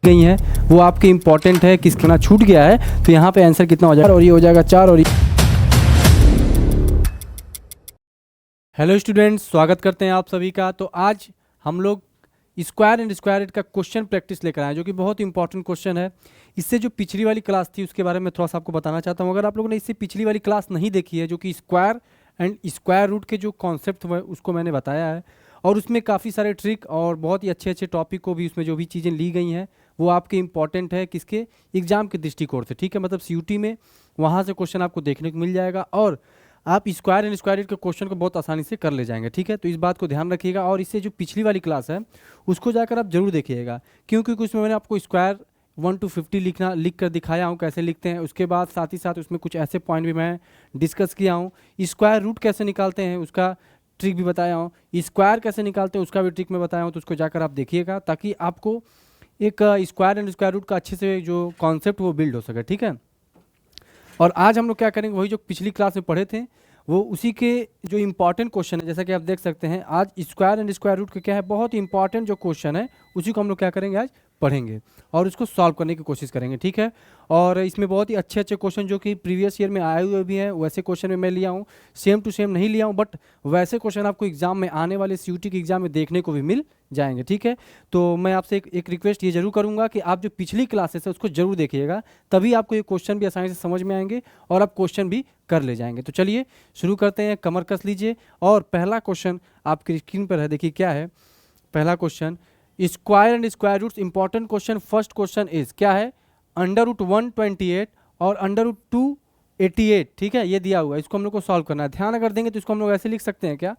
गई हैं वो आपके इंपॉर्टेंट है, किस कितना छूट गया है। तो यहाँ पे आंसर कितना हो जाएगा, और ये हो जाएगा 4 और हेलो स्टूडेंट्स, स्वागत करते हैं आप सभी का। तो आज हम लोग स्क्वायर एंड स्क्वायर रूट का क्वेश्चन प्रैक्टिस लेकर आए, जो कि बहुत इंपॉर्टेंट क्वेश्चन है। इससे जो पिछली वाली क्लास थी उसके बारे में थोड़ा सा आपको बताना चाहता हूँ। अगर आप लोगों ने इससे पिछली वाली क्लास नहीं देखी है, जो कि स्क्वायर एंड स्क्वायर रूट के जो कॉन्सेप्ट हुए उसको मैंने बताया है, और उसमें काफ़ी सारे ट्रिक और बहुत ही अच्छे अच्छे टॉपिक को भी उसमें जो भी चीज़ें ली गई हैं वो आपके इंपॉर्टेंट है किसके एग्जाम के दृष्टिकोण से। ठीक है, मतलब सीयूटी में वहाँ से क्वेश्चन आपको देखने को मिल जाएगा, और आप स्क्वायर एंड स्क्वायर रूट के क्वेश्चन को बहुत आसानी से कर ले जाएंगे। ठीक है, तो इस बात को ध्यान रखिएगा, और इससे जो पिछली वाली क्लास है उसको जाकर आप जरूर देखिएगा, क्योंकि उसमें मैंने आपको स्क्वायर 1 to 50 लिख कर दिखाया हूँ कैसे लिखते हैं। उसके बाद साथ ही साथ उसमें कुछ ऐसे पॉइंट भी मैं डिस्कस किया हूँ। स्क्वायर रूट कैसे निकालते हैं उसका ट्रिक भी बताया हूँ, स्क्वायर कैसे निकालते हैं उसका भी ट्रिक मैं बताया हूँ। तो उसको जाकर आप देखिएगा, ताकि आपको एक स्क्वायर एंड स्क्वायर रूट का अच्छे से जो कॉन्सेप्ट वो बिल्ड हो सके। ठीक है, और आज हम लोग क्या करेंगे, वही जो पिछली क्लास में पढ़े थे वो उसी के जो इंपॉर्टेंट क्वेश्चन है, जैसा कि आप देख सकते हैं आज स्क्वायर एंड स्क्वायर रूट के क्या है, बहुत इंपॉर्टेंट जो क्वेश्चन है उसी को हम लोग क्या करेंगे आज पढ़ेंगे, और उसको सॉल्व करने की कोशिश करेंगे। ठीक है, और इसमें बहुत ही अच्छे अच्छे क्वेश्चन जो कि प्रीवियस ईयर में आए हुए भी हैं वैसे क्वेश्चन में मैं लिया हूँ। सेम टू सेम नहीं लिया हूँ, बट वैसे क्वेश्चन आपको एग्जाम में आने वाले सीयूटी के एग्जाम में देखने को भी मिल जाएंगे। ठीक है, तो मैं आपसे एक रिक्वेस्ट ये जरूर करूंगा कि आप जो पिछली क्लासेस है उसको जरूर देखिएगा, तभी आपको ये क्वेश्चन भी आसानी से समझ में आएंगे और आप क्वेश्चन भी कर ले जाएंगे। तो चलिए शुरू करते हैं, कमर कस लीजिए। और पहला क्वेश्चन आपकी स्क्रीन पर है, देखिए क्या है पहला question. Square and square roots important question. First question is क्या है, अंडर रूट 128 और अंडर रूट 288। ठीक है, ये दिया हुआ है, इसको हम लोग को सॉल्व करना है। ध्यान अगर देंगे तो इसको हम लोग ऐसे लिख सकते हैं क्या,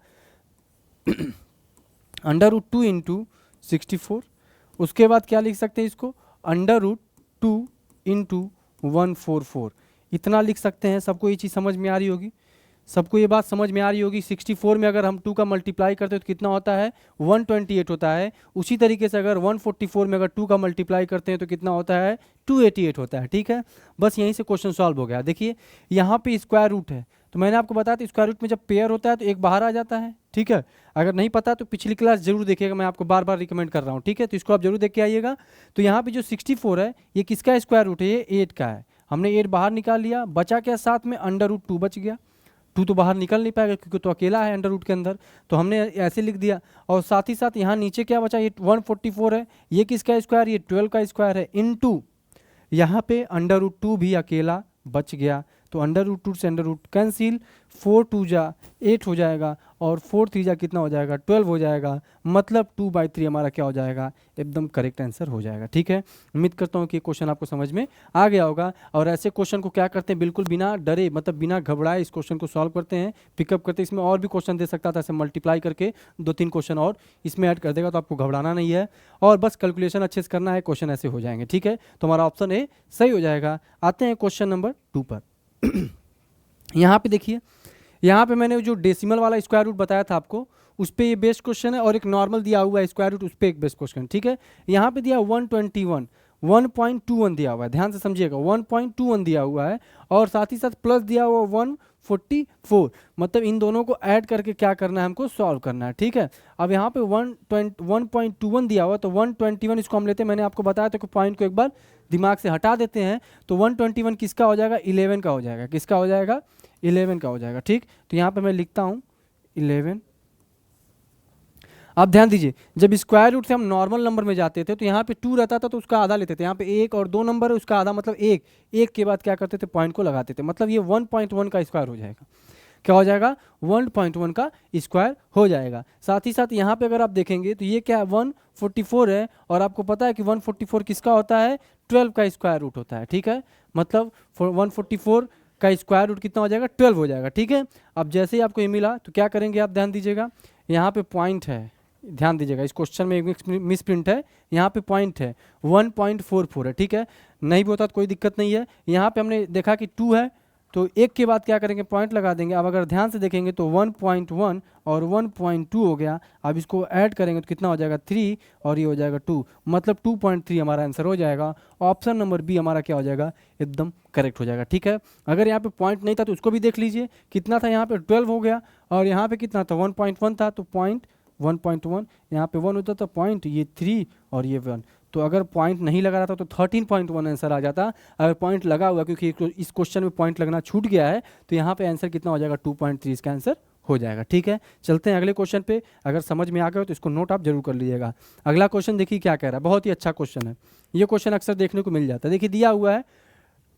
अंडर रूट 2 इंटू 64। उसके बाद क्या लिख सकते हैं इसको, अंडर रूट 2 इंटू 144। इतना लिख सकते हैं। सबको ये चीज़ समझ में आ रही होगी, सबको ये बात समझ में आ रही होगी। 64 में अगर हम 2 का मल्टीप्लाई करते हैं तो कितना होता है, 128 होता है। उसी तरीके से अगर 144 में अगर 2 का मल्टीप्लाई करते हैं तो कितना होता है, 288 होता है। ठीक है, बस यहीं से क्वेश्चन सॉल्व हो गया। देखिए यहाँ पे स्क्वायर रूट है, तो मैंने आपको बताया था स्क्वायर रूट में जब पेयर होता है तो एक बाहर आ जाता है। ठीक है, अगर नहीं पता तो पिछली क्लास जरूर देखिएगा, मैं आपको बार बार रिकमेंड कर रहा हूँ। ठीक है, तो इसको आप जरूर देख के आइएगा। तो यहाँ पे जो 64 है ये किसका स्क्वायर रूट है, ये 8 का है। हमने 8 बाहर निकाल लिया, बचा क्या साथ में, अंडर रूट 2 बच गया। 2 तो बाहर निकल नहीं पाएगा क्योंकि तो अकेला है अंडर रूट के अंदर, तो हमने ऐसे लिख दिया। और साथ ही साथ यहाँ नीचे क्या बचा, ये 144 है, ये किसका स्क्वायर, ये 12 का स्क्वायर है, इनटू यहाँ पे अंडर रूट 2 भी अकेला बच गया। तो अंडर रूट 2 से अंडर रूट कैंसिल, 4 2 जा 8 हो जाएगा, और 4 3 जा कितना हो जाएगा, 12 हो जाएगा। मतलब 2/3 हमारा क्या हो जाएगा, एकदम करेक्ट आंसर हो जाएगा। ठीक है, उम्मीद करता हूँ कि क्वेश्चन आपको समझ में आ गया होगा। और ऐसे क्वेश्चन को क्या करते हैं, बिल्कुल बिना डरे, मतलब बिना घबराए इस क्वेश्चन को सॉल्व करते हैं, पिकअप करते हैं। इसमें और भी क्वेश्चन दे सकता था, ऐसे मल्टीप्लाई करके 2-3 क्वेश्चन और इसमें ऐड कर देगा, तो आपको घबराना नहीं है, और बस कैलकुलेशन अच्छे से करना है, क्वेश्चन ऐसे हो जाएंगे। ठीक है, तो हमारा ऑप्शन ए सही हो जाएगा। आते हैं क्वेश्चन नंबर 2 पर। यहाँ पे देखिए, यहाँ पे मैंने जो डेसिमल वाला स्क्वायर रूट बताया था आपको, उस पर ये बेस्ट क्वेश्चन है, और एक नॉर्मल दिया हुआ है स्क्वायर रूट, उस पर एक बेस्ट क्वेश्चन। ठीक है, यहाँ पे दिया 121, 1.21 दिया हुआ है, ध्यान से समझिएगा, 1.21 दिया हुआ है, और साथ ही साथ प्लस दिया हुआ 144। मतलब इन दोनों को ऐड करके क्या करना है, हमको सॉल्व करना है। ठीक है, अब यहाँ पे 1.21 दिया हुआ, तो 121 इसको हम लेते हैं, मैंने आपको बताया था कि पॉइंट को एक बार दिमाग से हटा देते हैं। तो 121 किसका हो जाएगा, 11 का हो जाएगा। किसका हो जाएगा, 11 का हो जाएगा। ठीक, तो यहाँ पे मैं लिखता हूँ 11। अब ध्यान दीजिए, जब स्क्वायर रूट से हम नॉर्मल नंबर में जाते थे तो यहाँ पे 2 रहता था तो उसका आधा लेते थे। यहाँ पे 1 और 2 नंबर है, उसका आधा मतलब 1, 1 के बाद क्या करते थे, पॉइंट को लगाते थे। मतलब ये 1.1 का स्क्वायर हो जाएगा। क्या हो जाएगा, 1.1 का स्क्वायर हो जाएगा। साथ ही साथ यहाँ पे अगर आप देखेंगे तो ये क्या है, 144 है, और आपको पता है कि 144 किसका होता है, 12 का स्क्वायर रूट होता है। ठीक है, मतलब 144 का स्क्वायर रूट कितना हो जाएगा, 12 हो जाएगा। ठीक है, अब जैसे ही आपको ये मिला तो क्या करेंगे आप, ध्यान दीजिएगा, यहाँ पे पॉइंट है, ध्यान दीजिएगा, इस क्वेश्चन में एक मिस प्रिंट है, यहाँ पे पॉइंट है 1.44 है। ठीक है, नहीं भी होता तो कोई दिक्कत नहीं है। यहाँ पे हमने देखा कि 2 है, तो एक के बाद क्या करेंगे, पॉइंट लगा देंगे। अब अगर ध्यान से देखेंगे तो 1.1 और 1.2 हो गया। अब इसको ऐड करेंगे तो कितना हो जाएगा, 3, और ये हो जाएगा 2, मतलब 2.3 हमारा आंसर हो जाएगा। ऑप्शन नंबर बी हमारा क्या हो जाएगा, एकदम करेक्ट हो जाएगा। ठीक है, अगर यहाँ पे पॉइंट नहीं था तो उसको भी देख लीजिए, कितना था, यहाँ पे 12 हो गया, और यहाँ पे कितना था, 1.1 था, तो पॉइंट 1.1, यहाँ पे 1 होता था, पॉइंट ये 3 और ये 1, तो अगर पॉइंट नहीं लगा रहता तो 13.1 आंसर आ जाता। अगर पॉइंट लगा हुआ, क्योंकि इस क्वेश्चन में पॉइंट लगना छूट गया है, तो यहाँ पे आंसर कितना हो जाएगा 2.3 इसका आंसर हो जाएगा। ठीक है, चलते हैं अगले क्वेश्चन पे। अगर समझ में आ गया हो तो इसको नोट आप जरूर कर लीजिएगा। अगला क्वेश्चन देखिए क्या कह रहा है, बहुत ही अच्छा क्वेश्चन है। ये क्वेश्चन अक्सर देखने को मिल जाता है। देखिए दिया हुआ है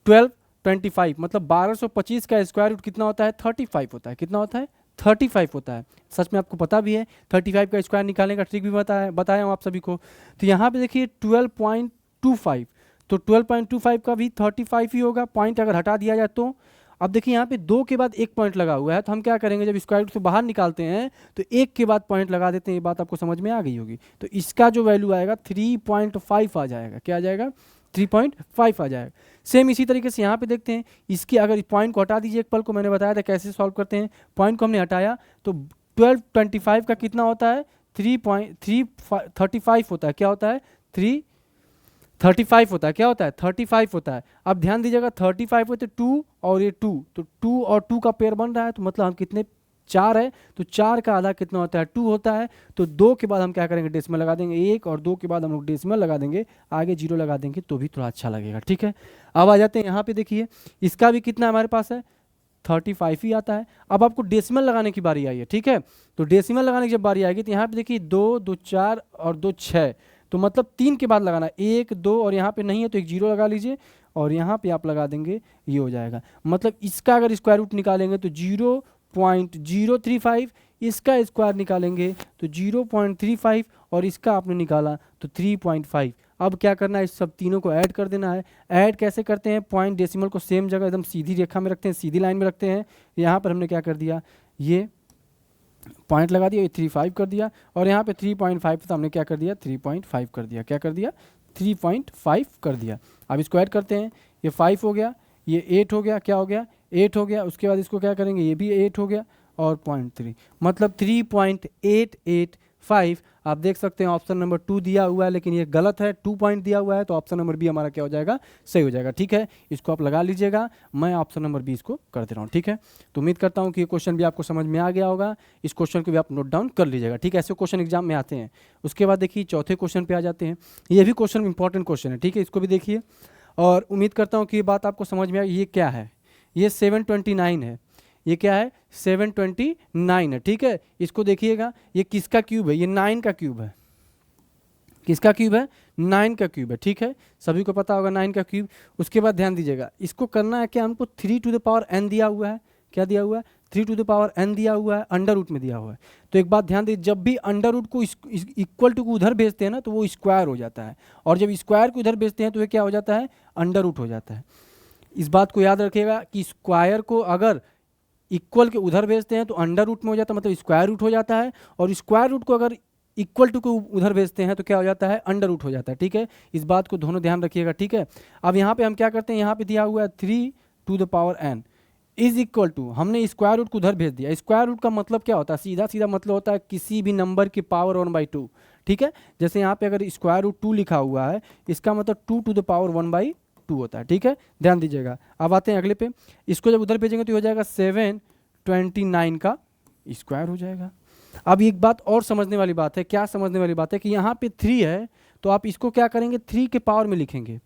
1225, मतलब 1225 का स्क्वायर रूट कितना होता है 35 होता है। कितना होता है 35 होता है। सच में आपको पता भी है, 35 का स्क्वायर निकालने का ट्रिक भी बताया हूँ आप सभी को। तो यहाँ पे देखिए 12.25, तो 12.25 का भी 35 ही होगा, पॉइंट अगर हटा दिया जाए तो। अब देखिए यहाँ पे 2 के बाद एक पॉइंट लगा हुआ है, तो हम क्या करेंगे, जब स्क्वायर रूट से बाहर निकालते हैं तो 1 के बाद पॉइंट लगा देते हैं। ये बात आपको समझ में आ गई होगी। तो इसका जो वैल्यू आएगा 3.5 आ जाएगा। क्या आ जाएगा 3.5 आ जाएगा। सेम इसी तरीके से यहाँ पे देखते हैं, इसकी अगर पॉइंट को हटा दीजिए एक पल को, मैंने बताया था कैसे सॉल्व करते हैं। पॉइंट को हमने हटाया तो 1225 का कितना होता है 3.35 होता है। क्या होता है 335 होता है। क्या होता है 35 होता है। अब ध्यान दीजिएगा 35 होते 2 और ये 2, तो 2 और 2 का पेयर बन रहा है, तो मतलब हम कितने 4 है, तो 4 का आधा कितना होता है 2 होता है। तो 2 के बाद हम क्या करेंगे डेसिमल लगा देंगे 1, और 2 के बाद हम लोग डेसिमल लगा देंगे, आगे 0 लगा देंगे तो भी थोड़ा अच्छा लगेगा। ठीक है, अब आ जाते हैं यहाँ पे। देखिए इसका भी कितना हमारे पास है 35 ही आता है। अब आपको डेसिमल लगाने की बारी आई है। ठीक है, तो डेसिमल लगाने की जब बारी आएगी तो यहाँ पे देखिए 2, 2 4 और 2 6, तो मतलब 3 के बाद लगाना 1, 2, और यहाँ पे नहीं है तो एक 0 लगा लीजिए, और यहाँ पे आप लगा देंगे, ये हो जाएगा। मतलब इसका अगर स्क्वायर रूट निकालेंगे तो 0.035, इसका स्क्वायर निकालेंगे तो 0.35, और इसका आपने निकाला तो 3.5। अब क्या करना है, इस सब तीनों को ऐड कर देना है। ऐड कैसे करते हैं, पॉइंट डेसिमल को सेम जगह एकदम सीधी रेखा में रखते हैं, सीधी लाइन में रखते हैं। यहाँ पर हमने क्या कर दिया, ये पॉइंट लगा दिया, ये 3.5 कर दिया, और यहाँ पे 3.5 था, हमने क्या कर दिया 3.5 कर दिया। क्या कर दिया 3.5 कर दिया। अब इसको ऐड करते हैं, ये 5 हो गया, ये 8 हो गया, क्या हो गया 8 हो गया। उसके बाद इसको क्या करेंगे, ये भी 8 हो गया, और 0.3, मतलब 3.885। आप देख सकते हैं ऑप्शन नंबर 2 दिया हुआ है, लेकिन ये गलत है, 2 पॉइंट दिया हुआ है, तो ऑप्शन नंबर बी हमारा क्या हो जाएगा, सही हो जाएगा। ठीक है, इसको आप लगा लीजिएगा, मैं ऑप्शन नंबर बी इसको कर दे रहा हूँ। ठीक है, तो उम्मीद करता हूँ कि ये क्वेश्चन भी आपको समझ में आ गया होगा। इस क्वेश्चन को भी आप नोट डाउन कर लीजिएगा। ठीक है, ऐसे क्वेश्चन एग्जाम में आते हैं। उसके बाद देखिए चौथे क्वेश्चन पे आ जाते हैं। ये भी क्वेश्चन इंपॉर्टेंट क्वेश्चन है। ठीक है, इसको भी देखिए, और उम्मीद करता हूँ कि ये बात आपको समझ में आई। ये क्या है, ये 729 है। ये क्या है 729 है। ठीक है, इसको देखिएगा, ये किसका क्यूब है, ये 9 का क्यूब है। किसका क्यूब है 9 का क्यूब है। ठीक है, सभी को पता होगा 9 का क्यूब। उसके बाद ध्यान दीजिएगा, इसको करना है क्या, हमको 3 टू द पावर n दिया हुआ है। क्या दिया हुआ है 3 टू द पावर n दिया हुआ है, अंडर रूट में दिया हुआ है। तो एक बात ध्यान दीजिए, जब भी अंडर रूट को इक्वल टू को उधर भेजते हैं ना, तो वो स्क्वायर हो जाता है, और जब स्क्वायर को इधर भेजते हैं तो ये क्या हो जाता है अंडर रूट हो जाता है। इस बात को याद रखिएगा कि स्क्वायर को अगर इक्वल के उधर भेजते हैं तो अंडर रूट में हो जाता है, मतलब स्क्वायर रूट हो जाता है, और स्क्वायर रूट को अगर इक्वल टू को उधर भेजते हैं तो क्या हो जाता है अंडर रूट हो जाता है। ठीक है, इस बात को दोनों ध्यान रखिएगा। ठीक है, अब यहाँ पे हम क्या करते हैं, यहाँ पे दिया हुआ है 3 to the power n is equal to, हमने स्क्वायर रूट को उधर भेज दिया। स्क्वायर रूट का मतलब क्या होता है, सीधा सीधा मतलब होता है किसी भी नंबर की पावर 1/2। ठीक है, जैसे यहाँ पे अगर स्क्वायर रूट 2 लिखा हुआ है, इसका मतलब 2 टू द पावर 1/2 होता है। ठीक है, ध्यान दीजिएगा। अब आते हैं अगले पे, इसको जब उधर भेजेंगे तो हो जाएगा 729 का स्क्वायर हो जाएगा। अब एक बात और समझने वाली बात है, क्या समझने वाली बात है कि यहाँ पे 3 है, तो आप इसको क्या करेंगे 3 के पावर में लिखेंगे।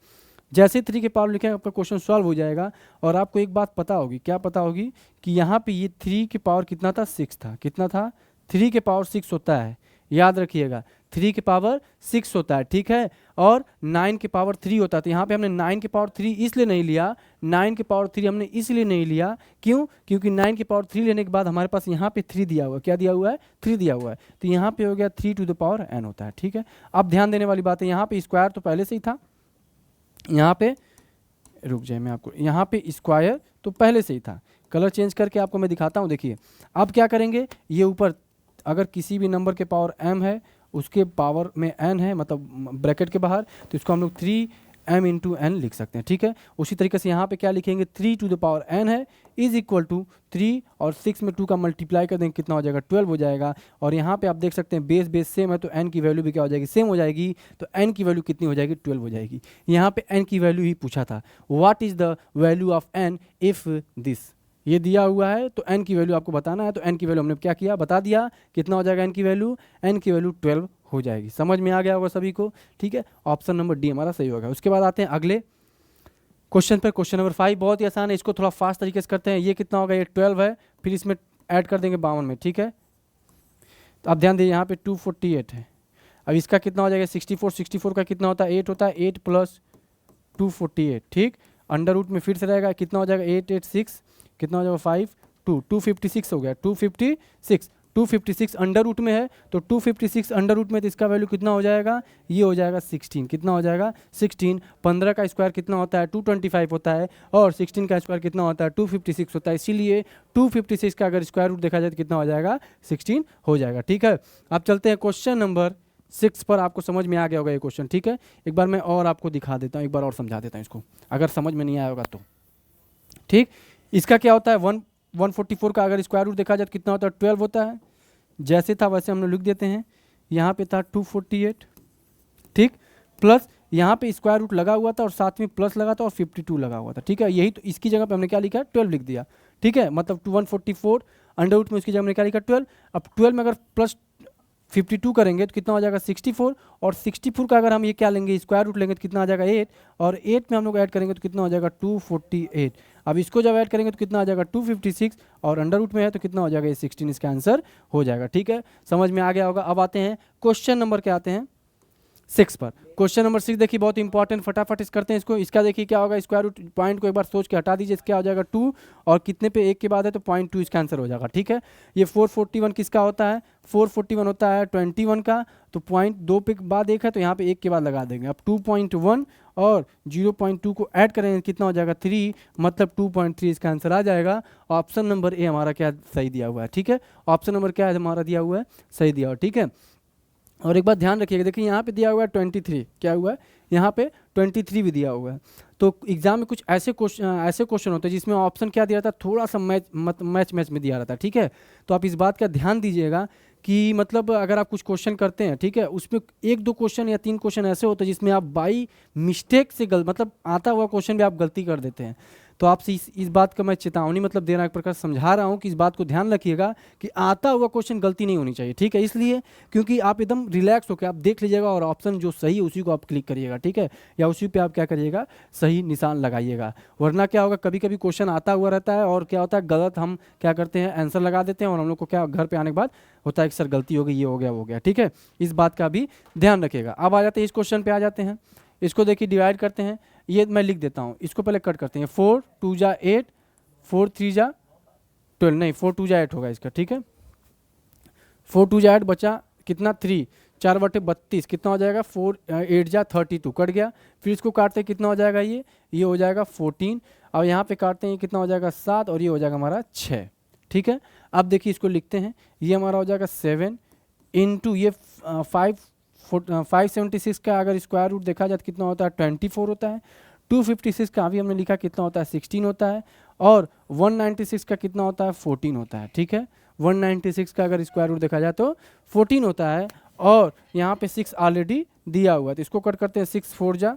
जैसे 3 के पावर लिखेंगे आपका क्वेश्चन सॉल्व हो जाएगा। और आपको एक बात पता होगी, क्या पता होगी कि यहाँ पे ये 3 के पावर कितना था 6 था। कितना था 3 के पावर 6 होता है, याद रखिएगा 3 के पावर 6 होता है। ठीक है, और 9 के पावर 3 होता है। तो यहाँ पे हमने 9 के पावर 3 इसलिए नहीं लिया, 9 के पावर 3 हमने इसलिए नहीं लिया, क्यों, क्योंकि 9 के पावर 3 लेने के बाद हमारे पास यहाँ पे 3 दिया हुआ है। क्या दिया हुआ है 3 दिया हुआ है, तो यहाँ पे हो गया 3 टू द पावर n होता है। ठीक है, अब ध्यान देने वाली बात है, यहाँ पे स्क्वायर तो पहले से ही था, यहाँ पे रुक जाए मैं आपको, यहाँ पे स्क्वायर तो पहले से ही था। कलर चेंज करके आपको मैं दिखाता हूँ। देखिए अब क्या करेंगे, ये ऊपर अगर किसी भी नंबर के पावर m है, उसके पावर में n है, मतलब ब्रैकेट के बाहर, तो इसको हम लोग 3m इंटू n लिख सकते हैं। ठीक है, उसी तरीके से यहाँ पे क्या लिखेंगे 3 टू द पावर n है इज इक्वल टू 3 और 6 में 2 का मल्टीप्लाई कर देंगे, कितना हो जाएगा 12 हो जाएगा। और यहाँ पे आप देख सकते हैं बेस बेस सेम है, तो n की वैल्यू भी क्या हो जाएगी सेम हो जाएगी। तो n की वैल्यू कितनी हो जाएगी 12 हो जाएगी। यहाँ पे n की वैल्यू ही पूछा था, what is the value of n if this, ये दिया हुआ है तो n की वैल्यू आपको बताना है। तो n की वैल्यू हमने क्या किया बता दिया, कितना हो जाएगा n की वैल्यू 12 हो जाएगी। समझ में आ गया होगा सभी को, ठीक है। ऑप्शन नंबर डी हमारा सही होगा। उसके बाद आते हैं अगले क्वेश्चन पर। क्वेश्चन नंबर 5 बहुत ही आसान है, इसको थोड़ा फास्ट तरीके से करते हैं। ये कितना होगा, ये 12 है, फिर इसमें ऐड कर देंगे 52 में, ठीक है। तो आप ध्यान दीजिए यहाँ पे 248 है। अब इसका कितना हो जाएगा 64, 64 का कितना होता है 8 होता है, 8 प्लस 248, ठीक। अंडर रूट में फिर से रहेगा, कितना हो जाएगा 886, कितना हो जाएगा 5 2 256 हो गया, 256 अंडर रूट में है, तो 256 अंडर रूट में, तो इसका वैल्यू कितना हो जाएगा, ये हो जाएगा 16, कितना हो जाएगा 16। 15 का स्क्वायर कितना होता है 225 होता है, और 16 का स्क्वायर कितना होता है 256 होता है, इसीलिए 256 का अगर स्क्वायर रूट देखा जाए तो कितना हो जाएगा 16 हो जाएगा, ठीक है। अब चलते हैं क्वेश्चन नंबर 6 पर। आपको समझ में आ गया होगा ये क्वेश्चन, ठीक है। एक बार मैं और आपको दिखा देता हूँ, एक बार और समझा देता हूँ इसको, अगर समझ में नहीं आया होगा तो, ठीक। इसका क्या होता है 144 का अगर स्क्वायर रूट देखा जाए तो कितना होता है 12 होता है। जैसे था वैसे हम लोग लिख देते हैं, यहाँ पे था 248, ठीक, प्लस यहाँ पे स्क्वायर रूट लगा हुआ था और साथ में प्लस लगा था और 52 लगा हुआ था, ठीक है। यही तो इसकी जगह पे हमने क्या लिखा है 12 लिख दिया, ठीक है। मतलब 144 अंडर रूट में उसकी जगह हमने क्या लिखा 12। अब 12 में अगर प्लस 52 करेंगे तो कितना हो जाएगा 64, और 64 का अगर हम ये क्या लेंगे स्क्वायर रूट लेंगे तो कितना आ जाएगा 8, और 8 में हम लोग ऐड करेंगे तो कितना हो जाएगा 248। अब इसको जब ऐड करेंगे तो कितना आ जाएगा 256, और अंडर रूट में है तो कितना हो जाएगा 16, इसका आंसर हो जाएगा, ठीक है। समझ में आ गया होगा। अब आते हैं क्वेश्चन नंबर क्या आते हैं 6 पर। क्वेश्चन नंबर 6 देखिए बहुत इंपॉर्टेंट, फटाफट इस करते हैं इसको। इसका देखिए क्या होगा स्क्वायर रूट, पॉइंट को एक बार सोच के हटा दीजिए, इसका हो जाएगा 2, और कितने पे 1 के बाद है तो 0.2 इसका आंसर हो जाएगा, ठीक है। ये 441 किसका होता है 441 होता है 21 का, तो 0.2 पे बाद 1 है तो यहाँ पे 1 के बाद लगा देंगे। अब 2.1 और 0.2 को ऐड करेंगे कितना हो जाएगा 3, मतलब 2.3 इसका आंसर आ जाएगा। ऑप्शन नंबर ए हमारा क्या सही दिया हुआ है, ठीक है। ऑप्शन नंबर क्या है हमारा दिया हुआ है, सही दिया हुआ, ठीक है। और एक बात ध्यान रखिएगा, देखिए यहाँ पे दिया हुआ है 23, क्या हुआ है यहाँ पे 23 भी दिया हुआ है। तो एग्जाम में कुछ ऐसे क्वेश्चन होते हैं जिसमें ऑप्शन क्या दिया था थोड़ा सा मैच में दिया रहता है, ठीक है। तो आप इस बात का ध्यान दीजिएगा कि मतलब अगर आप कुछ क्वेश्चन करते हैं, ठीक है, उसमें 1-2 क्वेश्चन या 3 क्वेश्चन ऐसे होते हैं जिसमें आप बाई मिस्टेक से मतलब आता हुआ क्वेश्चन भी आप गलती कर देते हैं। तो आपसे इस बात का मैं चेतावनी मतलब दे रहा एक प्रकार समझा रहा हूँ कि इस बात को ध्यान रखिएगा कि आता हुआ क्वेश्चन गलती नहीं होनी चाहिए, ठीक है। इसलिए क्योंकि आप एकदम रिलैक्स होकर आप देख लीजिएगा और ऑप्शन जो सही है उसी को आप क्लिक करिएगा, ठीक है, या उसी पे आप क्या करिएगा सही निशान लगाइएगा। वरना क्या होगा कभी कभी क्वेश्चन आता हुआ रहता है और क्या होता है गलत हम क्या करते हैं आंसर लगा देते हैं, और हम लोग को क्या घर पर आने के बाद होता है कि सर गलती हो गई, ये हो गया वो हो गया, ठीक है। इस बात का भी ध्यान रखिएगा। अब आ जाते हैं इस क्वेश्चन पे आ जाते हैं, इसको देखिए डिवाइड करते हैं। ये मैं लिख देता हूँ, इसको पहले कट करते हैं। 4 2 जा 8, 4 3 जा 12, नहीं 4 2 जा 8 होगा इसका, ठीक है। 4 2 जा 8 बचा कितना 3, 4/32 कितना हो जाएगा 4 8 जा 32 कट गया। फिर इसको काटते हैं कितना हो जाएगा ये हो जाएगा 14। अब यहाँ पे काटते हैं कितना हो जाएगा 7, और ये हो जाएगा हमारा 6, ठीक है। अब देखिए इसको लिखते हैं, ये हमारा हो जाएगा 7 इंटू ये 576 का अगर स्क्वायर रूट देखा जाए तो कितना होता है 24 होता है। 256 का अभी हमने लिखा कितना होता है 16 होता है, और 196 का कितना होता है 14 होता है, ठीक है। 196 का अगर स्क्वायर रूट देखा जाए तो 14 होता है, और यहाँ पे 6 ऑलरेडी दिया हुआ है, तो इसको कट करते हैं 6 4 जा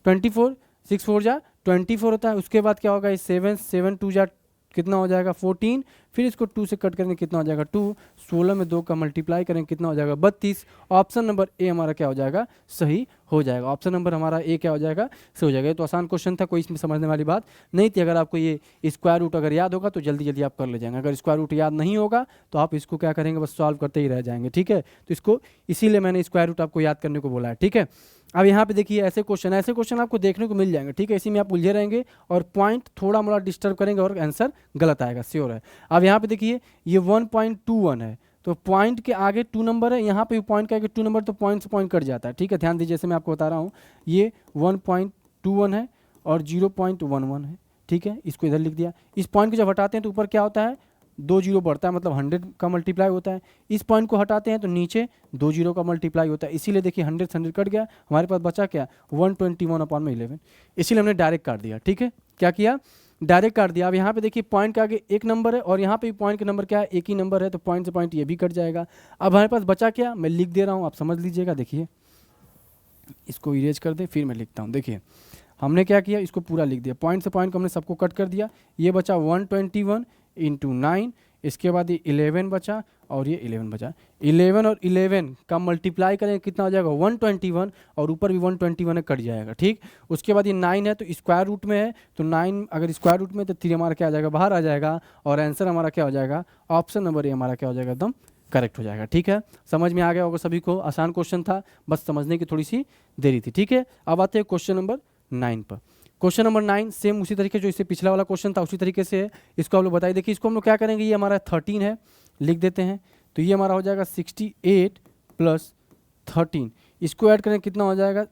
24, 6 4 जा 24 होता है। उसके बाद क्या होगा 7 7 2 जा कितना हो जाएगा 14, फिर इसको 2 से कट करेंगे कितना हो जाएगा 2, 16 में 2 का मल्टीप्लाई करेंगे कितना हो जाएगा 32। ऑप्शन नंबर ए हमारा क्या हो जाएगा सही हो जाएगा। ऑप्शन नंबर हमारा ए क्या हो जाएगा सही हो जाएगा। ये तो आसान क्वेश्चन था, कोई इसमें समझने वाली बात नहीं थी। अगर आपको ये स्क्वायर रूट अगर याद होगा तो जल्दी जल्दी आप कर ले जाएंगे, अगर स्क्वायर रूट याद नहीं होगा तो आप इसको क्या करेंगे बस सॉल्व करते ही रह जाएंगे, ठीक है। तो इसको इसीलिए मैंने स्क्वायर रूट आपको याद करने को बोला है, ठीक है। अब यहाँ पे देखिए ऐसे क्वेश्चन आपको देखने को मिल जाएंगे, ठीक है। इसी में आप उलझे रहेंगे और पॉइंट थोड़ा मोड़ा डिस्टर्ब करेंगे और आंसर गलत आएगा, श्योर है। अब यहाँ पे देखिए ये 1.21 है, तो पॉइंट के आगे 2 नंबर है, यहाँ पे भी पॉइंट के आगे 2 नंबर, तो पॉइंट से पॉइंट कट जाता है, ठीक है। ध्यान दीजिए जैसे मैं आपको बता रहा हूँ, ये 1.21 है और 0.11 है, ठीक है। इसको इधर लिख दिया। इस पॉइंट को जब हटाते हैं तो ऊपर क्या होता है 2 जीरो बढ़ता है, मतलब 100 का मल्टीप्लाई होता है। इस पॉइंट को हटाते हैं तो नीचे 2 जीरो का मल्टीप्लाई होता है, इसीलिए देखिए 100 से 100 कट गया, हमारे पास बचा क्या 121/11, इसीलिए हमने डायरेक्ट काट दिया, ठीक है। क्या किया डायरेक्ट काट दिया। अब यहाँ पे देखिए पॉइंट के आगे 1 नंबर है और यहाँ पे भी पॉइंट का नंबर क्या है 1 ही नंबर है, तो पॉइंट से पॉइंट ये भी कट जाएगा। अब हमारे पास बचा क्या, मैं लिख दे रहा हूँ आप समझ लीजिएगा। देखिए इसको इरेज कर दे, फिर मैं लिखता हूँ। देखिए हमने क्या किया, इसको पूरा लिख दिया, पॉइंट से पॉइंट को हमने सबको कट कर दिया। ये बचा 121 × 9 इसके बाद ये 11 बचा और ये 11 बचा। 11 और 11 का मल्टीप्लाई करेंगे कितना हो जाएगा 121, और ऊपर भी 121 है, कट जाएगा। ठीक, उसके बाद ये 9 है तो स्क्वायर रूट में है, तो 9 अगर स्क्वायर रूट में तो 3 हमारा क्या आ जाएगा, बाहर आ जाएगा, और आंसर हमारा क्या हो जाएगा, ऑप्शन नंबर ए हमारा क्या हो जाएगा, एकदम करेक्ट हो जाएगा। ठीक है, समझ में आ गया होगा सभी को, आसान क्वेश्चन था, बस समझने की थोड़ी सी देरी थी। ठीक है, अब आते हैं क्वेश्चन नंबर 9 पर। क्वेश्चन नंबर 9 सेम उसी तरीके जो इससे पिछला वाला क्वेश्चन था उसी तरीके से है। इसको हम लोग बताइए, देखिए इसको हम लोग क्या करेंगे, ये हमारा 13 है, लिख देते हैं, तो ये हमारा हो जाएगा 68 प्लस 13, इसको ऐड करें कितना हो जाएगा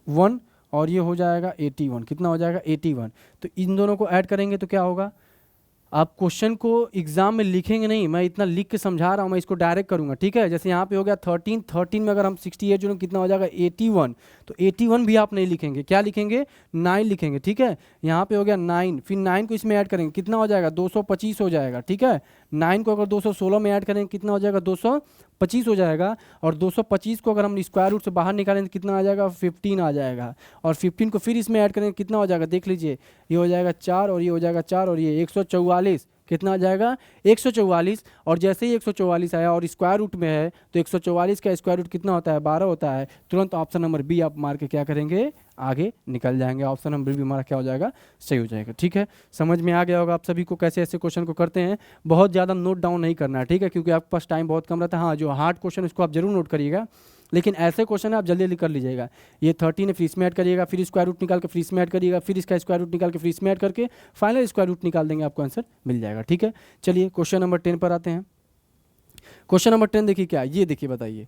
1, और ये हो जाएगा 81, कितना हो जाएगा 81। तो इन दोनों को ऐड करेंगे तो क्या होगा, आप क्वेश्चन को एग्जाम में लिखेंगे नहीं, मैं इतना लिख के समझा रहा हूँ, मैं इसको डायरेक्ट करूँगा। ठीक है, जैसे यहाँ पे हो गया 13 में अगर हम 68 जोड़ें कितना हो जाएगा 81, तो 81 भी आप नहीं लिखेंगे, क्या लिखेंगे 9 लिखेंगे। ठीक है, यहाँ पे हो गया 9, फिर 9 को इसमें ऐड करेंगे कितना हो जाएगा 225 हो जाएगा। ठीक है, 9 को अगर 216 में ऐड करेंगे कितना हो जाएगा 225 हो जाएगा, और 225 को अगर हम स्क्वायर रूट से बाहर निकालें तो कितना आ जाएगा 15 आ जाएगा, और 15 को फिर इसमें ऐड करेंगे कितना हो जाएगा, देख लीजिए, ये हो जाएगा 4 और ये हो जाएगा 4 और ये 144, कितना आ जाएगा 144। और जैसे ही 144 आया और स्क्वायर रूट में है तो 144 का स्क्वायर रूट कितना होता है 12 होता है, तुरंत ऑप्शन नंबर बी आप मार के क्या करेंगे, आगे निकल जाएंगे, ऑप्शन नंबर बी हमारा क्या हो जाएगा, सही हो जाएगा। ठीक है, समझ में आ गया होगा आप सभी को कैसे ऐसे क्वेश्चन को करते हैं, बहुत ज़्यादा नोट डाउन नहीं करना है। ठीक है, क्योंकि आपके पास टाइम बहुत कम रहता है। हाँ, जो हार्ड क्वेश्चन उसको आप जरूर नोट करिएगा, लेकिन ऐसे क्वेश्चन है आप जल्दी जल्दी कर लीजिएगा। ये 13 है, फिर इसमें ऐड करिएगा, फिर स्क्वायर रूट निकाल के फिर इसमें ऐड करिएगा, फिर इसका स्क्वायर रूट निकाल के फिर इसमें ऐड करके फाइनल स्क्वायर रूट निकाल देंगे, आपको आंसर मिल जाएगा। ठीक है, चलिए क्वेश्चन नंबर 10 पर आते हैं। क्वेश्चन नंबर 10 देखिए क्या, ये देखिए बताइए,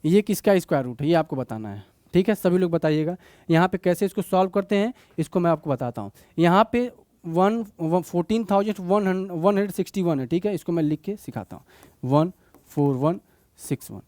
ये किसका स्क्वायर रूट है, ये आपको बताना है। ठीक है, सभी लोग बताइएगा। यहाँ पे कैसे इसको सॉल्व करते हैं इसको मैं आपको बताता हूँ। यहाँ पे 14,161 है। ठीक है, इसको मैं लिख के सिखाता हूँ, 14161।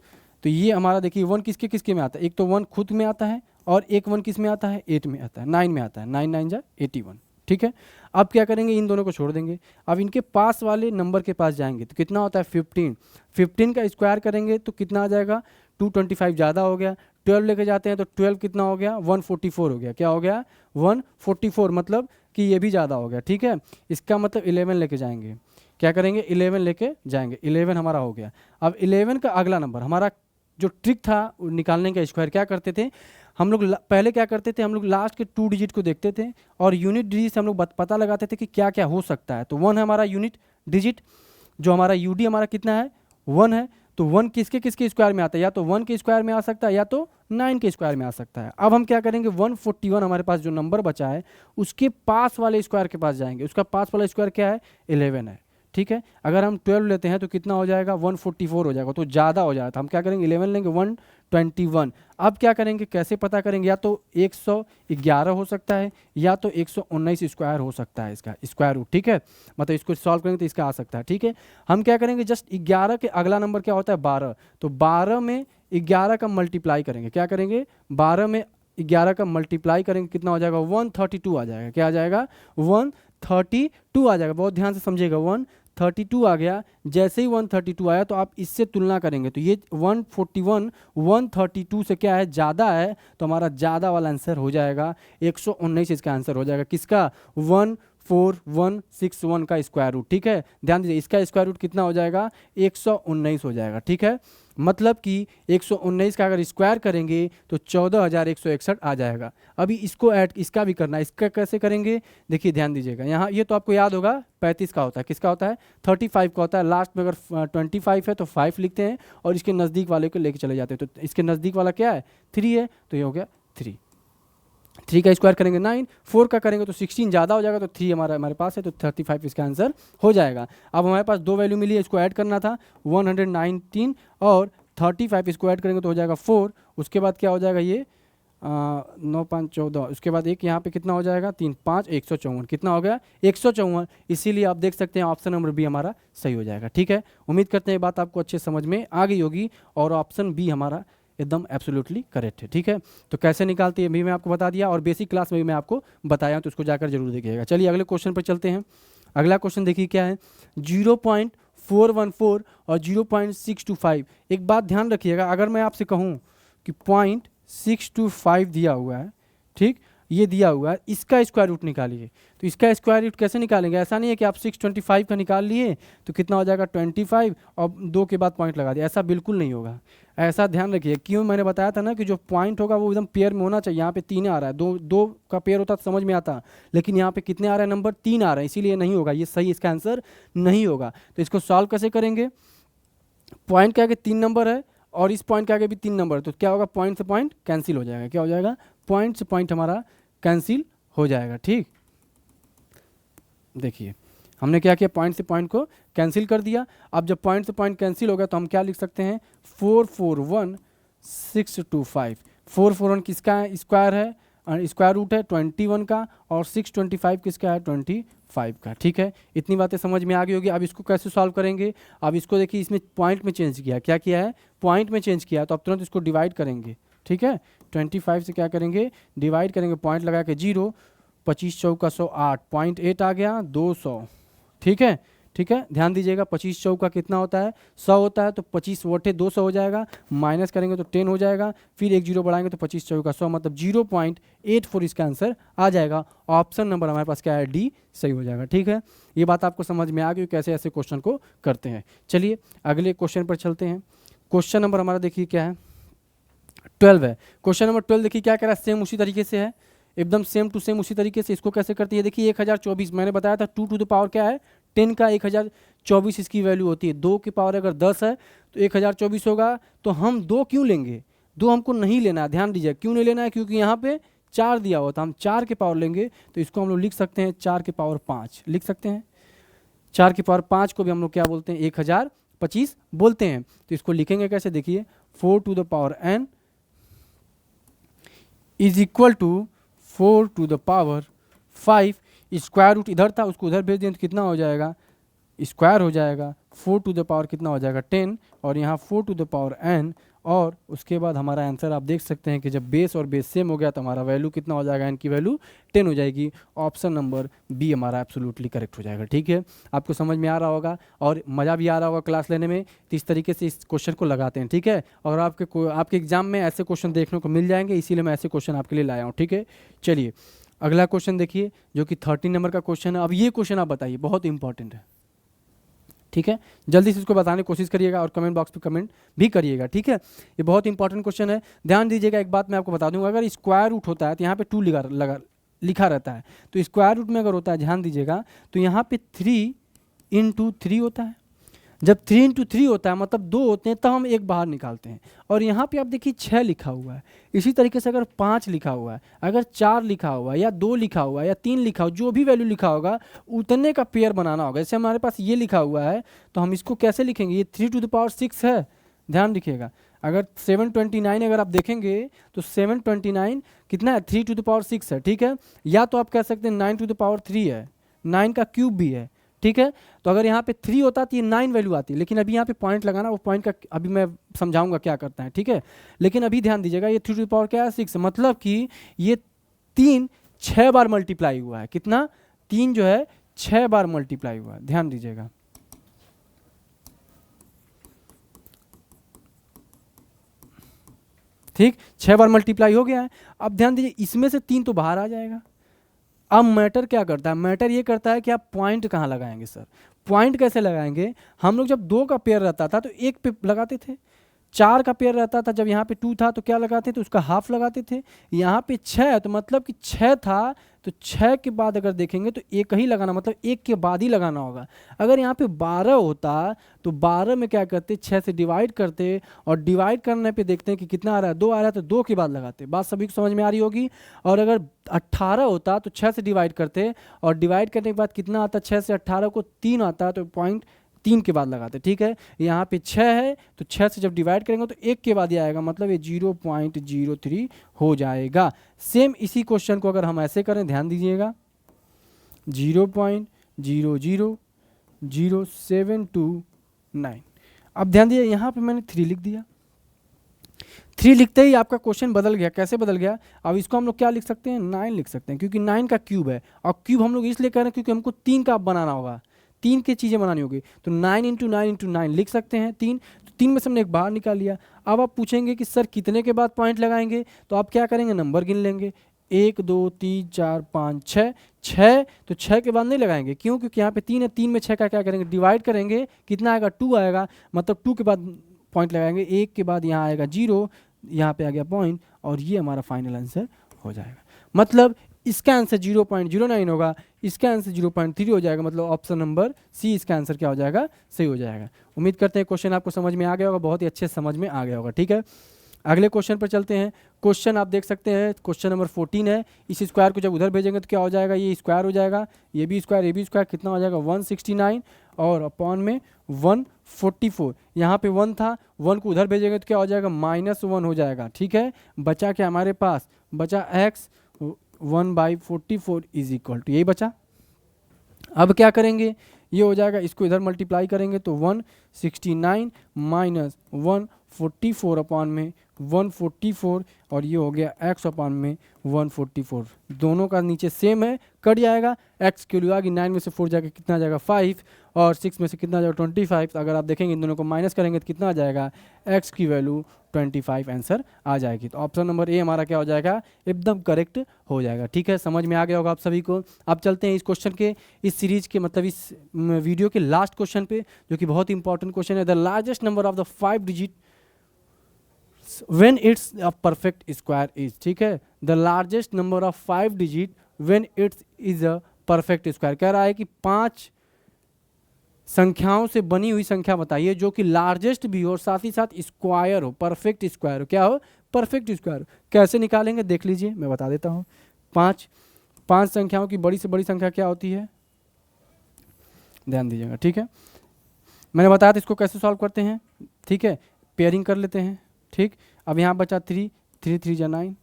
तो ये हमारा देखिए 1 किसके किसके में आता है, एक तो 1 खुद में आता है, और एक 1 किस में आता है 8 में आता है, 9 में आता है, 9 9 जा 81। ठीक है, अब क्या करेंगे, इन दोनों को छोड़ देंगे, अब इनके पास वाले नंबर के पास जाएंगे तो कितना होता है 15, 15 का स्क्वायर करेंगे तो कितना आ जाएगा 225, ज़्यादा हो गया, 12 लेके जाते हैं तो 12 कितना हो गया 144 हो गया, क्या हो गया 144, मतलब कि ये भी ज़्यादा हो गया। ठीक है, इसका मतलब 11 लेके जाएंगे, क्या करेंगे 11 लेके जाएंगे, 11 हमारा हो गया। अब 11 का अगला नंबर, हमारा जो ट्रिक था निकालने का स्क्वायर, क्या करते थे हम लोग, पहले क्या करते थे हम लोग, लास्ट के 2 डिजिट को देखते थे और यूनिट डिजिट से हम लोग पता लगाते थे कि क्या क्या हो सकता है। तो 1 है हमारा यूनिट डिजिट, जो हमारा यूडी हमारा कितना है 1 है, तो 1 किसके किसके स्क्वायर में आता है, या तो 1 के स्क्वायर में आ सकता है या तो 9 के स्क्वायर में आ सकता है। अब हम क्या करेंगे 141 हमारे पास जो नंबर बचा है उसके पास वाले स्क्वायर के पास जाएंगे, उसका पास वाला स्क्वायर क्या है 11 है। ठीक है, अगर हम 12 लेते हैं तो कितना हो जाएगा 144 हो जाएगा, तो ज़्यादा हो जाएगा, तो हम क्या करेंगे 11 लेंगे 121। अब क्या करेंगे, कैसे पता करेंगे, या तो 111 हो सकता है या तो 119 स्क्वायर हो सकता है इसका स्क्वायर रूट। ठीक है, मतलब इसको सॉल्व करेंगे तो इसका आ सकता है। ठीक है, हम क्या करेंगे जस्ट 11 के अगला नंबर क्या होता है 12, तो 12 में 11 का मल्टीप्लाई करेंगे, क्या करेंगे 12 में 11 का मल्टीप्लाई करेंगे, कितना हो जाएगा 132 आ जाएगा, क्या आ जाएगा 132 आ जाएगा, बहुत ध्यान से समझिएगा 132 आ गया। जैसे ही 132 आया तो आप इससे तुलना करेंगे तो ये 141 132 से क्या है ज़्यादा है, तो हमारा ज़्यादा वाला आंसर हो जाएगा 119, इसका आंसर हो जाएगा किसका 14161 का स्क्वायर रूट। ठीक है, ध्यान दीजिए इसका स्क्वायर रूट कितना हो जाएगा 119 हो जाएगा। ठीक है, मतलब कि 119 का अगर स्क्वायर करेंगे तो 14,161 आ जाएगा। अभी इसको ऐड इसका भी करना है, इसका कैसे करेंगे देखिए ध्यान दीजिएगा, यहाँ ये तो आपको याद होगा 35 का होता है, किसका होता है 35 का होता है, लास्ट में अगर 25 है तो 5 लिखते हैं और इसके नज़दीक वाले को लेके चले जाते हैं, तो इसके नज़दीक वाला क्या है 3 है, तो ये हो गया 3 का स्क्वायर करेंगे 9, 4 का करेंगे तो 16 ज़्यादा हो जाएगा, तो 3 हमारे पास है, तो 35 इसका आंसर हो जाएगा। अब हमारे पास 2 वैल्यू मिली है, इसको ऐड करना था 119 और 35, इसको ऐड करेंगे तो हो जाएगा 4, उसके बाद क्या हो जाएगा ये 9 5 14, उसके बाद एक यहाँ पे कितना हो जाएगा 3 5 154, कितना हो गया 154। इसीलिए आप देख सकते हैं ऑप्शन नंबर बी हमारा सही हो जाएगा। ठीक है, उम्मीद करते हैं बात आपको अच्छे समझ में आ गई होगी और ऑप्शन बी हमारा एकदम एब्सोल्युटली करेक्ट है। ठीक है, तो कैसे निकालते हैं भी मैं आपको बता दिया और बेसिक क्लास में भी मैं आपको बताया, तो उसको जाकर जरूर देखिएगा। चलिए अगले क्वेश्चन पर चलते हैं। अगला क्वेश्चन देखिए क्या है 0.414 और 0.625। एक बात ध्यान रखिएगा, अगर मैं आपसे कहूँ कि 0.625 दिया हुआ है, ठीक, ये दिया हुआ है, इसका स्क्वायर रूट निकालिए। तो इसका स्क्वायर रूट कैसे निकालेंगे? ऐसा नहीं है कि आप 625 का निकाल लिए तो कितना हो जाएगा 25 और 2 के बाद पॉइंट लगा दिया, ऐसा बिल्कुल नहीं होगा। ऐसा ध्यान रखिए, क्यों मैंने बताया था ना कि जो पॉइंट होगा वो एकदम पेयर में होना चाहिए। यहाँ पे 3 आ रहा है, दो का पेयर होता तो समझ में आता, लेकिन यहाँ पे कितने आ रहे हैं नंबर? 3 आ रहे हैं, इसीलिए नहीं होगा, ये सही इसका आंसर नहीं होगा। तो इसको सॉल्व कैसे करेंगे? पॉइंट के आगे 3 नंबर है और इस पॉइंट के आगे भी 3 नंबर है, तो क्या होगा? पॉइंट से पॉइंट कैंसिल हो जाएगा। क्या हो जाएगा? पॉइंट से पॉइंट हमारा कैंसिल हो जाएगा। ठीक, देखिए हमने क्या किया, पॉइंट से पॉइंट को कैंसिल कर दिया। अब जब पॉइंट से पॉइंट कैंसिल हो गया तो हम क्या लिख सकते हैं? 441625। 441 किसका स्क्वायर है? स्क्वायर रूट है 21 का, और 625 किसका है? 25 का। ठीक है, इतनी बातें समझ में आ गई होगी। अब इसको कैसे सॉल्व करेंगे? अब इसको देखिए, इसमें पॉइंट में चेंज किया, क्या किया है? पॉइंट में चेंज किया, तो अब तुरंत इसको डिवाइड करेंगे। ठीक है, 25 से क्या करेंगे? डिवाइड करेंगे, पॉइंट लगा के 0, 25 चौका 108, 0.8 आ गया 200। ठीक है, ठीक है, ध्यान दीजिएगा, 25 चौका कितना होता है? 100 होता है, तो 25 वोटे 200 हो जाएगा, माइनस करेंगे तो 10 हो जाएगा, फिर एक 0 बढ़ाएंगे तो 25 चौका 100, मतलब 0.84 इसका आंसर आ जाएगा। ऑप्शन नंबर हमारे पास क्या है? डी सही हो जाएगा। ठीक है, ये बात आपको समझ में आ गई कैसे ऐसे क्वेश्चन को करते हैं। चलिए अगले क्वेश्चन पर चलते हैं। क्वेश्चन नंबर हमारा देखिए क्या है? 12 है। क्वेश्चन नंबर 12 देखिए क्या कह रहा है? सेम उसी तरीके से है, एकदम सेम टू सेम उसी तरीके से। इसको कैसे करती है? देखिए 1024, मैंने बताया था 2 टू द पावर क्या है? 10 का 1024 इसकी वैल्यू होती है। 2 की पावर अगर 10 है तो 1024 होगा। तो हम 2 क्यों लेंगे? 2 हमको नहीं लेना है, ध्यान दीजिए क्यों नहीं लेना है, क्योंकि यहाँ पे 4 दिया हुआ था, हम 4 के पावर लेंगे। तो इसको हम लोग लिख सकते हैं 4 के पावर 5 लिख सकते हैं। 4 की पावर 5 को भी हम लोग क्या बोलते हैं? 1025 बोलते हैं। तो इसको लिखेंगे कैसे? देखिए 4 to the power n is equal to 4 to the power 5। Square root इधर था, उसको उधर भेज दें तो कितना हो जाएगा? स्क्वायर हो जाएगा। 4 टू द पावर कितना हो जाएगा? 10, और यहाँ 4 टू द पावर n, और उसके बाद हमारा आंसर आप देख सकते हैं कि जब बेस और बेस सेम हो गया तो हमारा वैल्यू कितना हो जाएगा? n की वैल्यू 10 हो जाएगी। ऑप्शन नंबर बी हमारा एब्सोल्युटली करेक्ट हो जाएगा। ठीक है, आपको समझ में आ रहा होगा और मज़ा भी आ रहा होगा क्लास लेने में। तो इस तरीके से इस क्वेश्चन को लगाते हैं। ठीक है, और आपके एग्जाम में ऐसे क्वेश्चन देखने को मिल जाएंगे, इसीलिए मैं ऐसे क्वेश्चन आपके लिए लाया हूँ। ठीक है, चलिए अगला क्वेश्चन देखिए जो कि 13 नंबर का क्वेश्चन है। अब ये क्वेश्चन आप बताइए, बहुत इंपॉर्टेंट है। ठीक है, जल्दी से इसको बताने की कोशिश करिएगा और कमेंट बॉक्स पे कमेंट भी करिएगा। ठीक है, ये बहुत इंपॉर्टेंट क्वेश्चन है। ध्यान दीजिएगा, एक बात मैं आपको बता दूंगा, अगर स्क्वायर रूट होता है तो यहाँ पे 2 लिखा रहता है। तो स्क्वायर रूट में अगर होता है, ध्यान दीजिएगा, तो यहाँ पे 3 इंटू 3 होता है। जब 3 इंटू 3 होता है मतलब 2 होते हैं, तब हम एक बाहर निकालते हैं। और यहाँ पे आप देखिए 6 लिखा हुआ है। इसी तरीके से अगर 5 लिखा हुआ है, अगर 4 लिखा हुआ है, या 2 लिखा हुआ है, या 3 लिखा हुआ, जो भी वैल्यू लिखा होगा उतने का पेयर बनाना होगा। जैसे हमारे पास ये लिखा हुआ है तो हम इसको कैसे लिखेंगे? ये 3 टू द पावर 6 है, ध्यान रखिएगा। अगर 729 अगर आप देखेंगे तो 729 कितना है? 3 टू द पावर 6 है। ठीक है, या तो आप कह सकते हैं 9 टू द पावर 3 है, 9 का क्यूब भी है। ठीक है, तो अगर यहाँ पे 3 होता तो ये 9 वैल्यू आती है, लेकिन अभी यहाँ पे पॉइंट लगाना, वो पॉइंट का अभी मैं समझाऊंगा क्या करता है। ठीक है, लेकिन अभी ध्यान दीजिएगा, ये 3 टू द पावर क्या है? 6, मतलब कि ये 3 6 बार मल्टीप्लाई हुआ है। कितना? 3 जो है 6 बार मल्टीप्लाई हुआ है, ध्यान दीजिएगा। ठीक, 6 बार मल्टीप्लाई हो गया है। अब ध्यान दीजिए, इसमें से 3 तो बाहर आ जाएगा। अब मैटर क्या करता है? मैटर ये करता है कि आप पॉइंट कहाँ लगाएंगे। सर पॉइंट कैसे लगाएंगे? हम लोग जब 2 का पेयर रहता था तो 1 पे लगाते थे, 4 का पेयर रहता था, जब यहाँ पे 2 था तो क्या लगाते थे? उसका हाफ लगाते थे। यहाँ पे 6 है तो मतलब कि 6 था, तो 6 के बाद अगर देखेंगे तो 1 ही लगाना, मतलब 1 के बाद ही लगाना होगा। अगर यहाँ पे 12 होता तो 12 में क्या करते? 6 से डिवाइड करते, और डिवाइड करने पे देखते हैं कि कितना आ रहा है, 2 आ रहा है, तो 2 के बाद लगाते। बात सभी को समझ में आ रही होगी। और अगर 18 होता तो 6 से डिवाइड करते, और डिवाइड करने के बाद कितना आता? 6 से 18 को 3 आता, तो पॉइंट 3 के बाद लगाते। ठीक है, यहाँ पे 6 है तो 6 से जब डिवाइड करेंगे तो 1 के बाद ही आएगा, मतलब ये 0.03 हो जाएगा। सेम इसी क्वेश्चन को अगर हम ऐसे करें, ध्यान दीजिएगा, 0.000729। अब ध्यान दीजिए, यहाँ पे मैंने 3 लिख दिया। 3 लिखते ही आपका क्वेश्चन बदल गया। कैसे बदल गया? अब इसको हम लोग क्या लिख सकते हैं? 9 लिख सकते हैं, क्योंकि 9 का क्यूब है। और क्यूब हम लोग इसलिए कर रहे हैं क्योंकि हमको 3 का बनाना होगा, 3 की चीज़ें बनानी होगी। तो 9 इंटू 9 इंटू 9 लिख सकते हैं 3। तो 3 में से हमने एक बाहर निकाल लिया। अब आप पूछेंगे कि सर कितने के बाद पॉइंट लगाएंगे? तो आप क्या करेंगे? नंबर गिन लेंगे, 1 2 3 4 5 6 6, तो 6 के बाद नहीं लगाएंगे, क्यों? क्योंकि यहाँ पे 3 है, 3 में 6 का क्या करेंगे, डिवाइड करेंगे, कितना आएगा, 2 आएगा, मतलब 2 के बाद पॉइंट लगाएंगे, 1 के बाद यहाँ आएगा 0, यहाँ पे आ गया पॉइंट, और ये हमारा फाइनल आंसर हो जाएगा। मतलब इसका आंसर 0.09 होगा, इसका आंसर 0.3 हो जाएगा, मतलब ऑप्शन नंबर सी इसका आंसर क्या हो जाएगा, सही हो जाएगा। उम्मीद करते हैं क्वेश्चन आपको समझ में आ गया होगा, बहुत ही अच्छे समझ में आ गया होगा। ठीक है, अगले क्वेश्चन पर चलते हैं। क्वेश्चन आप देख सकते हैं, क्वेश्चन नंबर 14 है। इस स्क्वायर को जब उधर भेजेंगे तो क्या हो जाएगा, ये स्क्वायर हो जाएगा, ये भी स्क्वायर, कितना हो जाएगा 169, और अपॉन में 144, यहाँ पे 1 था, 1 को उधर भेजेंगे तो क्या हो जाएगा, -1 हो जाएगा। ठीक है, बचा क्या हमारे पास, बचा x 1/44 इज इक्वल टू, यही बचा। अब क्या करेंगे, ये हो जाएगा, इसको इधर मल्टीप्लाई करेंगे तो 169 माइनस 144 अपॉन में 144, और ये हो गया x अपॉन में 144, दोनों का नीचे सेम है, कट जाएगा, x की वैल्यू आ गई, 9 में से 4 जाकर कितना आ जाएगा 5, और 6 में से कितना आ जाएगा 25। अगर आप देखेंगे इन दोनों को माइनस करेंगे तो कितना आ जाएगा, x की वैल्यू 25 आंसर आ जाएगी। तो ऑप्शन नंबर ए हमारा क्या हो जाएगा, एकदम करेक्ट हो जाएगा। ठीक है, समझ में आ गया होगा आप सभी को। अब चलते हैं इस क्वेश्चन के, इस सीरीज के, मतलब इस वीडियो के लास्ट क्वेश्चन पे, जो कि बहुत इंपॉर्टेंट क्वेश्चन है। The largest number of the 5 digit when it's a perfect square is, ठीक है, the largest number of 5 digit when it is a perfect square, कह रहा है कि 5 संख्याओं से बनी हुई संख्या बताइए जो कि लार्जेस्ट भी हो और साथ ही साथ स्क्वायर हो, परफेक्ट स्क्वायर हो, क्या हो, परफेक्ट स्क्वायर हो। कैसे निकालेंगे देख लीजिए, मैं बता देता हूँ। 5 संख्याओं की बड़ी से बड़ी संख्या क्या होती है, ध्यान दीजिएगा। ठीक है, मैंने बताया था इसको कैसे सॉल्व करते हैं। ठीक है, पेयरिंग कर लेते हैं। ठीक, अब यहाँ बचा 3 3 जा 9,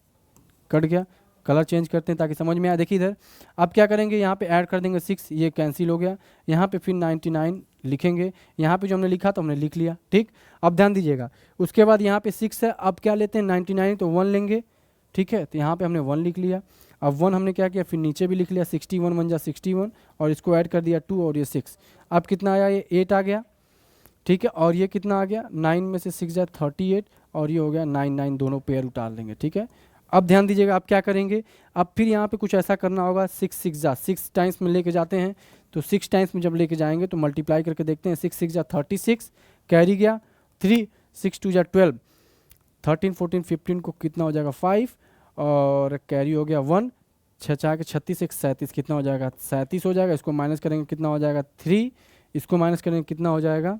कट गया, कलर चेंज करते हैं ताकि समझ में आए। देखिए इधर अब क्या करेंगे, यहाँ पे ऐड कर देंगे 6, ये कैंसिल हो गया, यहाँ पे फिर 99 लिखेंगे, यहाँ पे जो हमने लिखा तो हमने लिख लिया। ठीक, अब ध्यान दीजिएगा, उसके बाद यहाँ पे 6 है, अब क्या लेते हैं 99, तो 1 लेंगे। ठीक है, तो यहाँ पे हमने 1 लिख लिया। अब 1 हमने क्या किया, फिर नीचे भी लिख लिया, 61 1 जा 61, और इसको ऐड कर दिया 2 और ये 6, अब कितना आया, ये 8 आ गया। ठीक है, और ये कितना आ गया, 9 में से 6 जा 38, और ये हो गया 9 9, दोनों पेयर उतार लेंगे। ठीक है, अब ध्यान दीजिएगा, अब क्या करेंगे, अब फिर यहाँ पे कुछ ऐसा करना होगा, 6 6 जा 6 टाइम्स में लेके जाते हैं, तो 6 टाइम्स में जब लेके जाएंगे तो मल्टीप्लाई करके देखते हैं, 6 6 जा 36, कैरी गया 3, 6 2 जा 12, 13 14 15 को कितना हो जाएगा 5, और कैरी हो गया 1, 6 4 के 36 1 37, कितना हो जाएगा 37 हो जाएगा। इसको माइनस करेंगे कितना हो जाएगा 3, इसको माइनस करेंगे कितना हो जाएगा,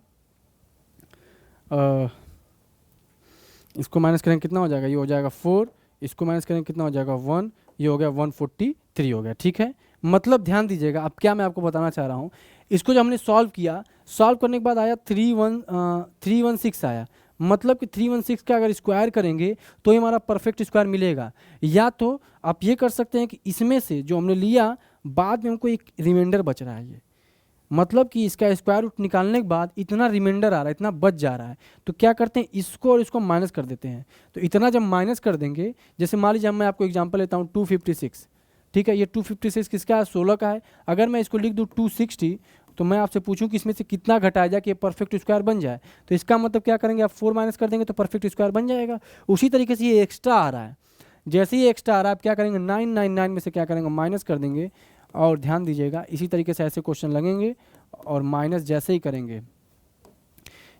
इसको माइनस करेंगे कितना हो जाएगा, ये हो जाएगा 4, इसको माइनस करेंगे कितना हो जाएगा 1, ये हो गया 143 हो गया। ठीक है, मतलब ध्यान दीजिएगा, अब क्या मैं आपको बताना चाह रहा हूँ, इसको जब हमने सॉल्व किया, सॉल्व करने के बाद आया 316 आया, मतलब कि 316 का अगर स्क्वायर करेंगे तो ये हमारा परफेक्ट स्क्वायर मिलेगा। या तो आप ये कर सकते हैं कि इसमें से जो हमने लिया बाद में हमको एक रिमाइंडर बच रहा है, ये मतलब कि इसका स्क्वायर रूट निकालने के बाद इतना रिमाइंडर आ रहा है, इतना बच जा रहा है, तो क्या करते हैं, इसको और इसको माइनस कर देते हैं। तो इतना जब माइनस कर देंगे, जैसे मान लीजिए मैं आपको एग्जांपल लेता हूँ 256, ठीक है, ये 256 किसका है, 16 का है। अगर मैं इसको लिख दूँ 260, तो मैं आपसे पूछूं कि इसमें से कितना घटाया जाए कि ये परफेक्ट स्क्वायर बन जाए, तो इसका मतलब क्या करेंगे, आप 4 माइनस कर देंगे तो परफेक्ट स्क्वायर बन जाएगा। उसी तरीके से ये एक्स्ट्रा आ रहा है, जैसे ही एक्स्ट्रा आ रहा है आप क्या करेंगे, 999 में से क्या करेंगे, माइनस कर देंगे। और ध्यान दीजिएगा, इसी तरीके से ऐसे क्वेश्चन लगेंगे, और माइनस जैसे ही करेंगे,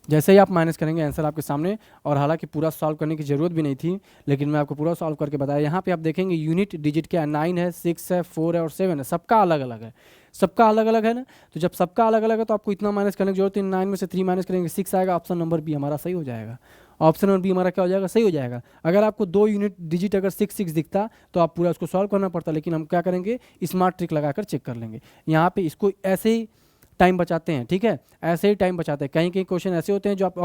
जैसे ही आप माइनस करेंगे आंसर आपके सामने। और हालांकि पूरा सॉल्व करने की ज़रूरत भी नहीं थी, लेकिन मैं आपको पूरा सॉल्व करके बताया। यहाँ पे आप देखेंगे यूनिट डिजिट क्या है, 9 है, 6 है, 4 है और 7 है, सबका अलग अलग है, सबका अलग अलग है ना। तो जब सबका अलग अलग है तो आपको इतना माइनस करने की जरूरत है, 9 में से 3 माइनस करेंगे 6 आएगा, ऑप्शन नंबर बी हमारा सही हो जाएगा। ऑप्शन नंबर बी हमारा क्या हो जाएगा, सही हो जाएगा। अगर आपको 2 यूनिट डिजिट अगर 6 6 दिखता तो आप पूरा उसको सॉल्व करना पड़ता, लेकिन हम क्या करेंगे, स्मार्ट ट्रिक लगाकर चेक कर लेंगे। यहाँ पे इसको ऐसे ही टाइम बचाते हैं, ठीक है, ऐसे ही टाइम बचाते हैं। कहीं कहीं क्वेश्चन ऐसे होते हैं जो आप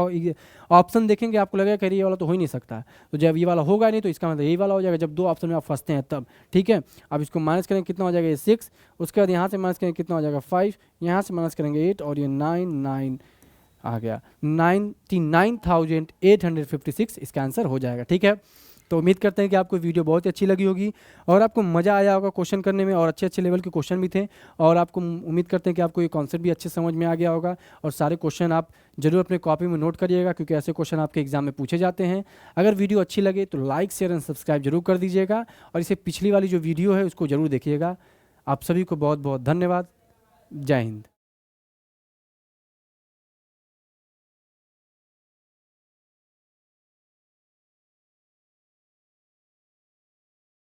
ऑप्शन देखेंगे आपको लगेगा कि ये वाला तो हो ही नहीं सकता, तो जब ये वाला होगा नहीं तो इसका मतलब यही वाला हो जाएगा, जब 2 ऑप्शन में आप फंसते हैं तब। ठीक है, अब इसको माइनस करेंगे कितना हो जाएगा, ये 6, उसके बाद यहाँ से माइनस करेंगे कितना हो जाएगा 5, यहाँ से माइनस करेंगे 8, और ये 9 आ गया, 99,856 इसका आंसर हो जाएगा। ठीक है, तो उम्मीद करते हैं कि आपको वीडियो बहुत ही अच्छी लगी होगी और आपको मज़ा आया होगा क्वेश्चन करने में, और अच्छे अच्छे लेवल के क्वेश्चन भी थे, और आपको उम्मीद करते हैं कि आपको ये कॉन्सेप्ट भी अच्छे समझ में आ गया होगा। और सारे क्वेश्चन आप जरूर अपने कॉपी में नोट करिएगा, क्योंकि ऐसे क्वेश्चन आपके एग्जाम में पूछे जाते हैं। अगर वीडियो अच्छी लगे तो लाइक शेयर एंड सब्सक्राइब जरूर कर दीजिएगा, और इसे पिछली वाली जो वीडियो है उसको जरूर देखिएगा। आप सभी को बहुत बहुत धन्यवाद। जय हिंद।